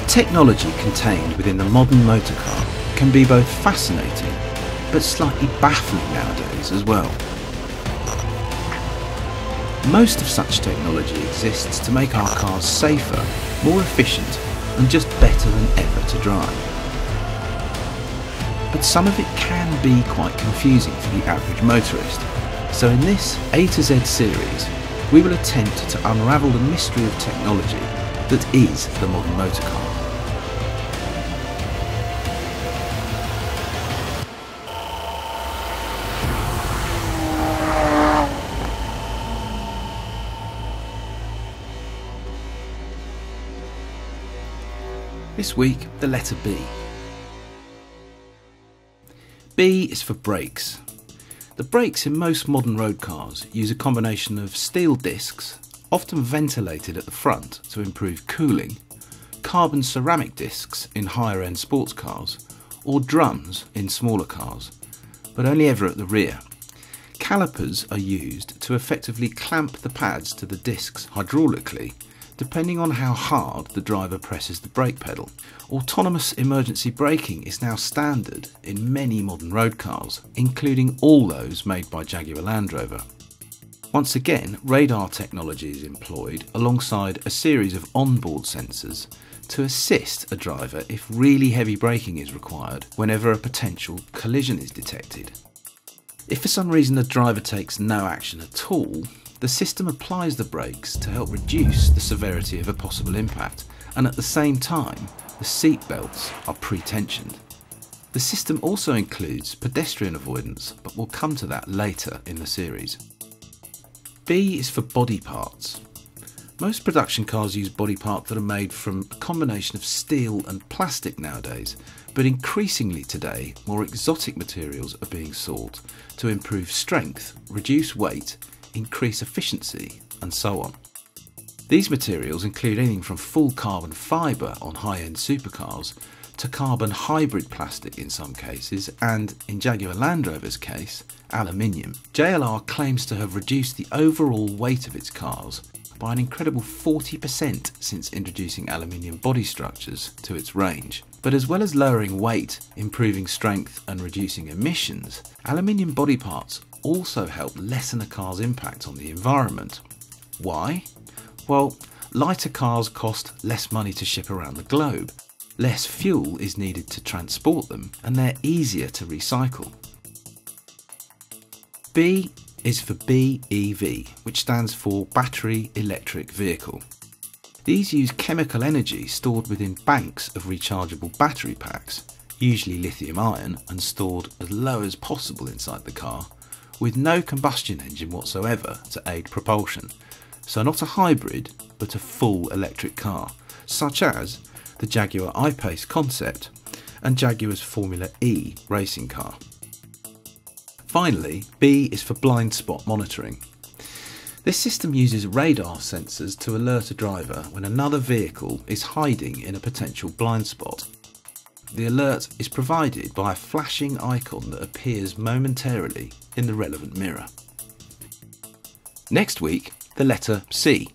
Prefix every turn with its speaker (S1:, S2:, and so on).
S1: Technology contained within the modern motor car can be both fascinating but slightly baffling nowadays as well. Most of such technology exists to make our cars safer, more efficient and just better than ever to drive. But some of it can be quite confusing for the average motorist, so in this A to Z series we will attempt to unravel the mystery of technology that is the modern motor car. This week, the letter B. B is for brakes. The brakes in most modern road cars use a combination of steel discs, often ventilated at the front to improve cooling, carbon ceramic discs in higher end sports cars, or drums in smaller cars, but only ever at the rear. Calipers are used to effectively clamp the pads to the discs hydraulically, depending on how hard the driver presses the brake pedal. Autonomous emergency braking is now standard in many modern road cars, including all those made by Jaguar Land Rover. Once again, radar technology is employed alongside a series of onboard sensors to assist a driver if really heavy braking is required whenever a potential collision is detected. If for some reason the driver takes no action at all, the system applies the brakes to help reduce the severity of a possible impact, and at the same time, the seat belts are pre-tensioned. The system also includes pedestrian avoidance, but we'll come to that later in the series. B is for body parts. Most production cars use body parts that are made from a combination of steel and plastic nowadays, but increasingly today, more exotic materials are being sought to improve strength, reduce weight, increase efficiency and so on. These materials include anything from full carbon fibre on high-end supercars to carbon hybrid plastic in some cases, and in Jaguar Land Rover's case, aluminium. JLR claims to have reduced the overall weight of its cars by an incredible 40% since introducing aluminium body structures to its range. But as well as lowering weight, improving strength and reducing emissions, aluminium body parts also help lessen a car's impact on the environment. Why? Well, lighter cars cost less money to ship around the globe, less fuel is needed to transport them, and they're easier to recycle. B is for BEV, which stands for Battery Electric Vehicle. These use chemical energy stored within banks of rechargeable battery packs, usually lithium ion, and stored as low as possible inside the car, with no combustion engine whatsoever to aid propulsion, so not a hybrid but a full electric car, such as the Jaguar I-Pace concept and Jaguar's Formula E racing car. Finally, B is for blind spot monitoring. This system uses radar sensors to alert a driver when another vehicle is hiding in a potential blind spot. The alert is provided by a flashing icon that appears momentarily in the relevant mirror. Next week, the letter C.